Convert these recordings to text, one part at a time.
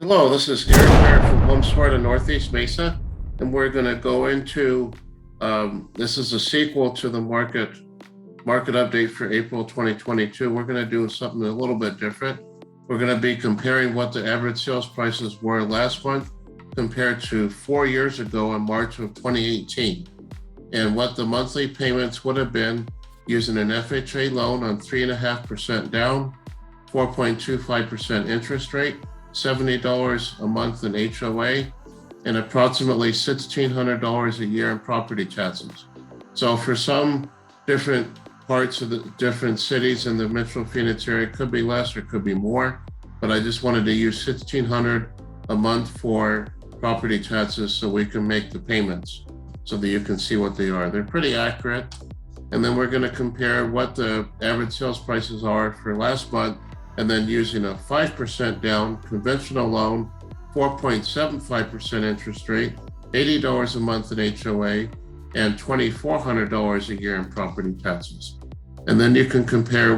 Hello, this is Eric Barrett from HomeSmart in Northeast Mesa, and we're going to go into this is a sequel to the market update for April 2022. We're going to do something a little bit different. We're going to be comparing what the average sales prices were last month compared to 4 years ago in March of 2018, and what the monthly payments would have been using an FHA loan on 3.5% down, 4.25% interest rate, $70 a month in HOA, and approximately $1,600 a year in property taxes. So for some different parts of the different cities in the Metro Phoenix area, it could be less or it could be more, but I just wanted to use $1,600 a month for property taxes so we can make the payments so that you can see what they are. They're pretty accurate. And then we're going to compare what the average sales prices are for last month, and then using a 5% down conventional loan, 4.75% interest rate, $80 a month in HOA, and $2,400 a year in property taxes. And then you can compare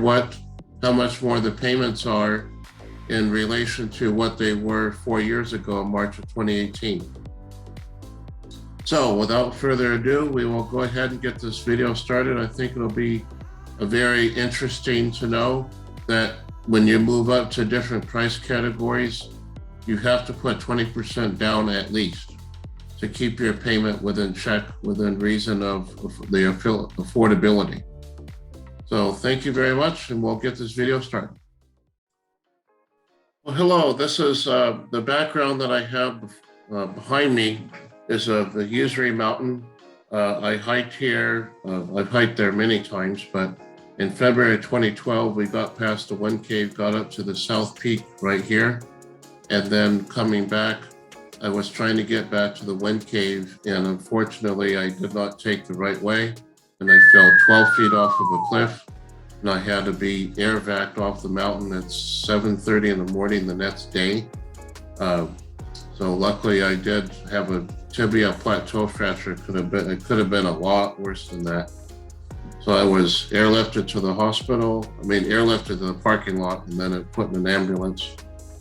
how much more the payments are in relation to what they were 4 years ago in March of 2018. So without further ado, we will go ahead and get this video started. I think it'll be very interesting to know that when you move up to different price categories, you have to put 20% down at least to keep your payment within check, within reason of the affordability. So thank you very much, and we'll get this video started. Well, hello, this is the background that I have behind me is the Usery Mountain. I hiked here, I've hiked there many times, but in February 2012, we got past the Wind Cave, got up to the South Peak right here. And then coming back, I was trying to get back to the Wind Cave, and unfortunately, I did not take the right way. And I fell 12 feet off of a cliff, and I had to be air vac'd off the mountain at 7:30 in the morning the next day. So luckily, I did have a tibia plateau fracture. It could have been a lot worse than that. So I was airlifted to the hospital, airlifted to the parking lot, and then put in an ambulance.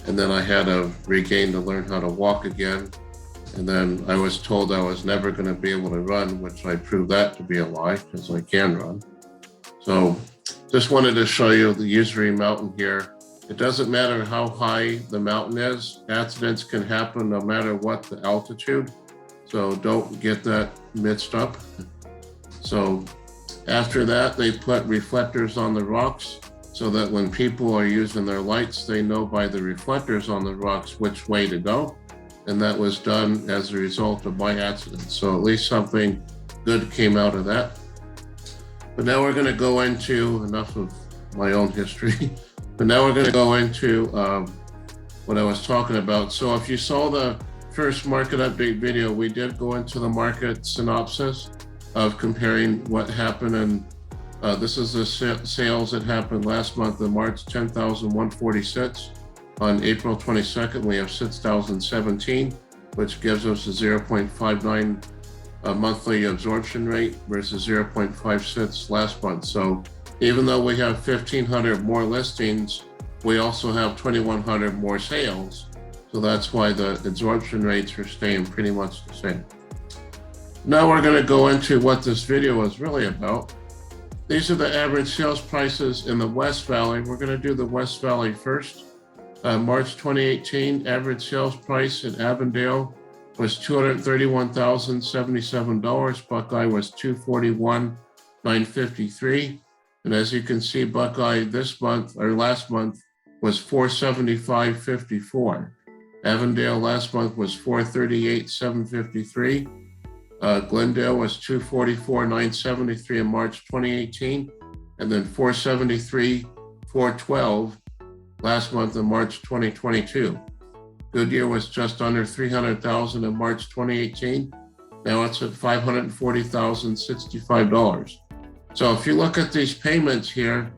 And then I had to regain to learn how to walk again. And then I was told I was never going to be able to run, which I proved that to be a lie because I can run. So just wanted to show you the Usery Mountain here. It doesn't matter how high the mountain is. Accidents can happen no matter what the altitude. So don't get that mixed up. So after that, they put reflectors on the rocks so that when people are using their lights, they know by the reflectors on the rocks which way to go. And that was done as a result of my accident. So at least something good came out of that. But now we're going to go into enough of my own history. But now we're going to go into what I was talking about. So if you saw the first market update video, we did go into the market synopsis of comparing what happened, and this is the sales that happened last month in March, 10,146. On April 22nd, we have 6,017, which gives us a 0.59 monthly absorption rate versus 0.56 last month. So even though we have 1,500 more listings, we also have 2,100 more sales. So that's why the absorption rates are staying pretty much the same. Now we're going to go into what this video is really about. These are the average sales prices in the West Valley. We're going to do the West Valley first. March 2018, average sales price in Avondale was $231,077. Buckeye was $241,953. And as you can see, Buckeye this month or last month was $475,54. Avondale last month was $438,753. Glendale was $244,973 in March 2018, and then $473,412 last month in March 2022. Goodyear was just under $300,000 in March 2018. Now it's at $540,065. So if you look at these payments here,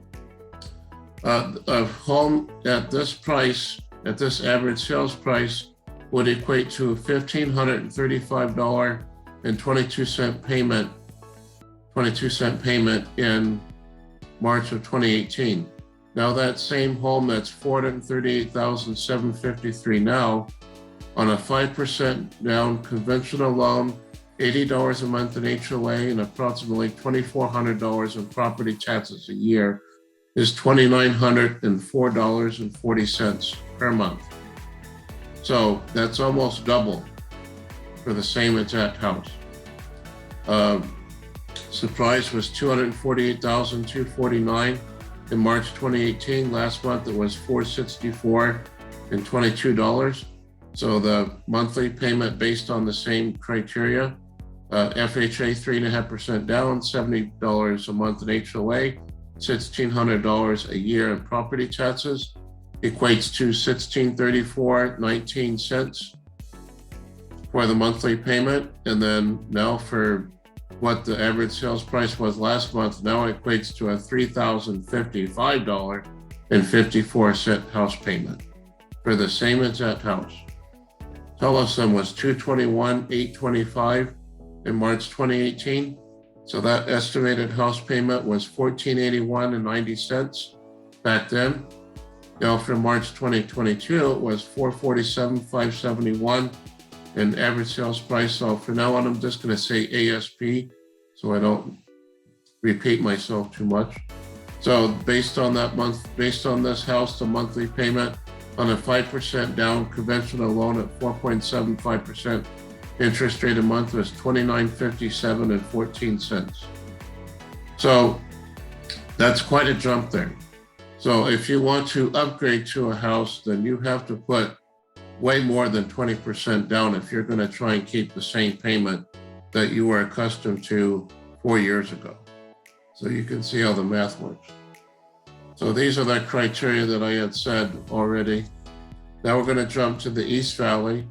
a home at this price, at this average sales price, would equate to a $1,535.22 payment, 22-cent payment in March of 2018. Now that same home that's $438,753 now On a 5% down conventional loan, $80 a month in HOA, and approximately $2,400 in property taxes a year is $2,904.40 per month. So that's almost double for the same exact house. Surprise was $248,249 in March 2018. Last month it was $464.22. So the monthly payment based on the same criteria, FHA 3.5% down, $70 a month in HOA, $1,600 a year in property taxes, equates to $1,634.19 for the monthly payment. And then now for what the average sales price was last month, now it equates to a $3,055.54 house payment for the same exact house. Tellus was $221,825 in March 2018. So that estimated house payment was $1,481.90 back then. Now for March 2022, it was $447,571 in average sales price. So for now on, I'm just going to say ASP so I don't repeat myself too much. So based on this house, the monthly payment on a 5% down conventional loan at 4.75% interest rate a month was $29.5714. So that's quite a jump there. So if you want to upgrade to a house, then you have to put way more than 20% down if you're going to try and keep the same payment that you were accustomed to 4 years ago. So you can see how the math works. So these are the criteria that I had said already. Now we're going to jump to the East Valley.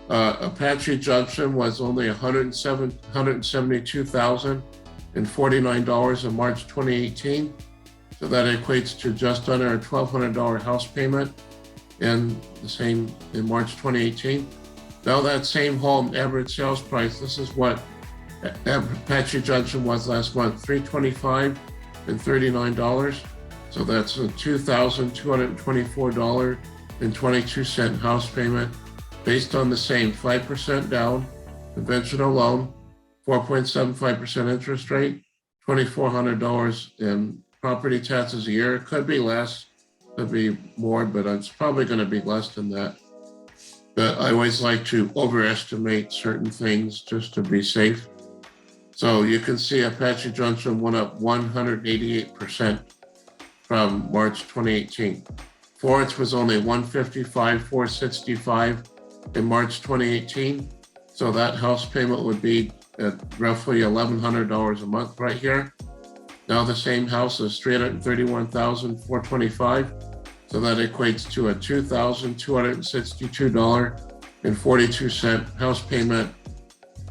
Apache Junction was only $172,049 in March 2018. So that equates to just under a $1,200 house payment in March 2018. Now that same home average sales price, this is what Apache Junction was last month, $325.39. So that's a $2,224.22 house payment based on the same 5% down conventional loan, 4.75% interest rate, $2,400 in property taxes a year. It could be less, could be more, but it's probably going to be less than that. But I always like to overestimate certain things just to be safe. So you can see Apache Junction went up 188% from March 2018. Florence was only $155,465 in March 2018. So that house payment would be at roughly $1,100 a month right here. Now the same house is $331,425. So that equates to a $2,262.42 house payment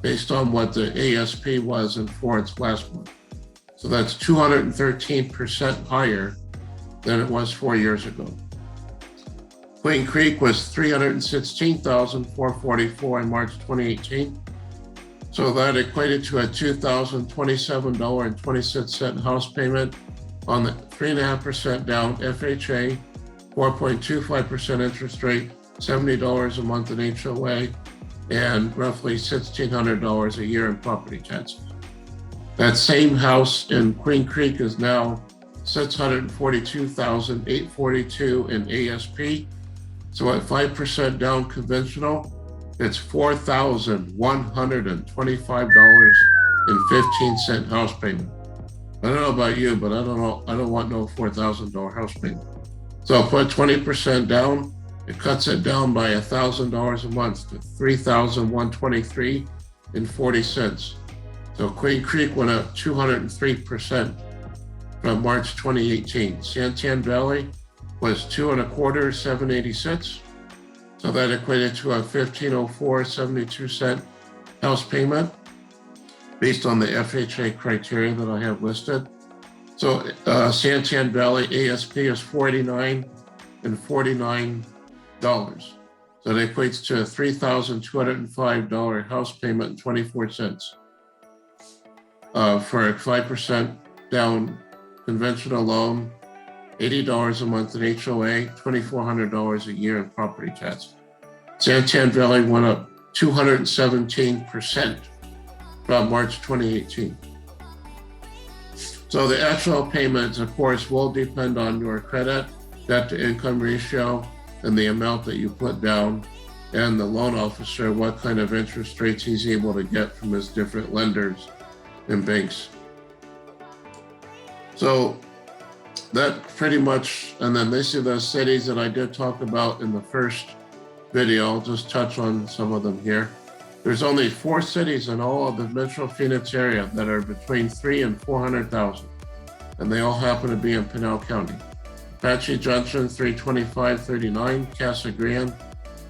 based on what the ASP was in Florence last month. So that's 213% higher than it was 4 years ago. Queen Creek was $316,444 in March 2018. So that equated to a $2,027.26 house payment on the 3.5% down FHA, 4.25% interest rate, $70 a month in HOA, and roughly $1,600 a year in property taxes. That same house in Queen Creek is now $642,842 in ASP. So at 5% down conventional, it's $4,125.15 house payment. I don't know about you, but I don't want no $4,000 house payment. So put 20% down, it cuts it down by $1,000 a month to $3,123.40. So Queen Creek went up 203% from March 2018. Santan Valley was $2.25,786. So that equated to a $1,504.72 house payment based on the FHA criteria that I have listed. So Santan Valley ASP is $489.49. So that equates to a $3,205 house payment and 24 cents for a 5% down conventional loan, $80 a month in HOA, $2,400 a year in property tax. Santan Valley went up 217% from March 2018. So the actual payments, of course, will depend on your credit, debt to income ratio, and the amount that you put down, and the loan officer, what kind of interest rates he's able to get from his different lenders and banks. So that pretty much, and then these are the cities that I did talk about in the first video. I'll just touch on some of them here. There's only 4 cities in all of the Metro Phoenix area that are between 300,000 and 400,000, and they all happen to be in Pinal County. Apache Junction, 325.39, Casa Grande,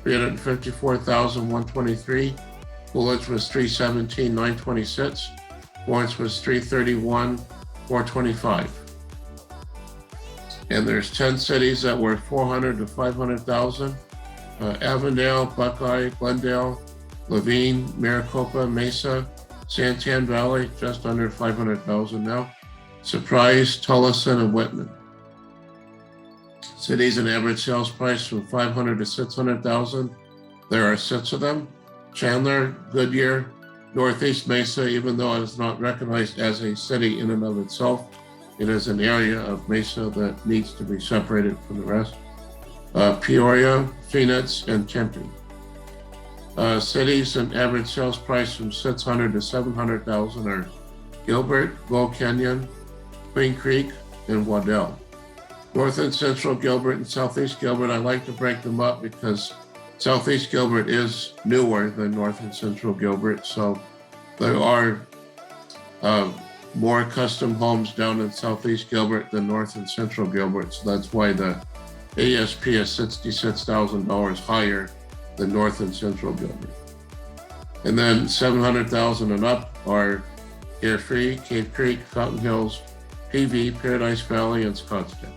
354,123, Coolidge was 317,926, Florence was 331,425. And there's 10 cities that were 400 to 500,000. Avondale, Buckeye, Glendale, Levine, Maricopa, Mesa, Santan Valley, just under 500,000 now. Surprise, Tullison, and Whitman. Cities and average sales price from 500 to 600,000. There are 6 of them. Chandler, Goodyear, Northeast Mesa, even though it is not recognized as a city in and of itself, it is an area of Mesa that needs to be separated from the rest. Peoria, Phoenix, and Tempe. Cities and average sales price from 600 to 700,000 are Gilbert, Gold Canyon, Queen Creek, and Waddell. North and Central Gilbert and Southeast Gilbert, I like to break them up because Southeast Gilbert is newer than North and Central Gilbert. So there are more custom homes down in Southeast Gilbert than North and Central Gilbert. So that's why the ASP is $66,000 higher than North and Central Gilbert. And then 700,000 and up are Carefree, Cave Creek, Fountain Hills, PV, Paradise Valley, and Scottsdale.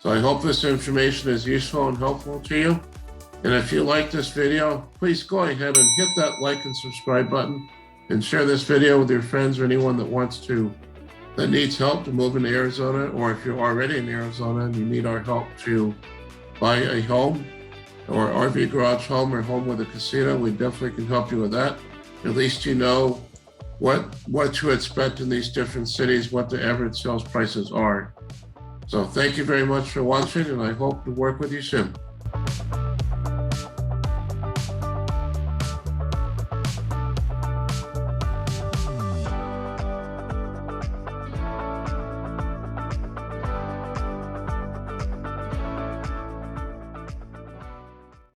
So I hope this information is useful and helpful to you. And if you like this video, please go ahead and hit that like and subscribe button and share this video with your friends or anyone that needs help to move into Arizona, or if you're already in Arizona and you need our help to buy a home or RV garage home or home with a casino, we definitely can help you with that. At least you know what to expect in these different cities, what the average sales prices are. So thank you very much for watching, and I hope to work with you soon.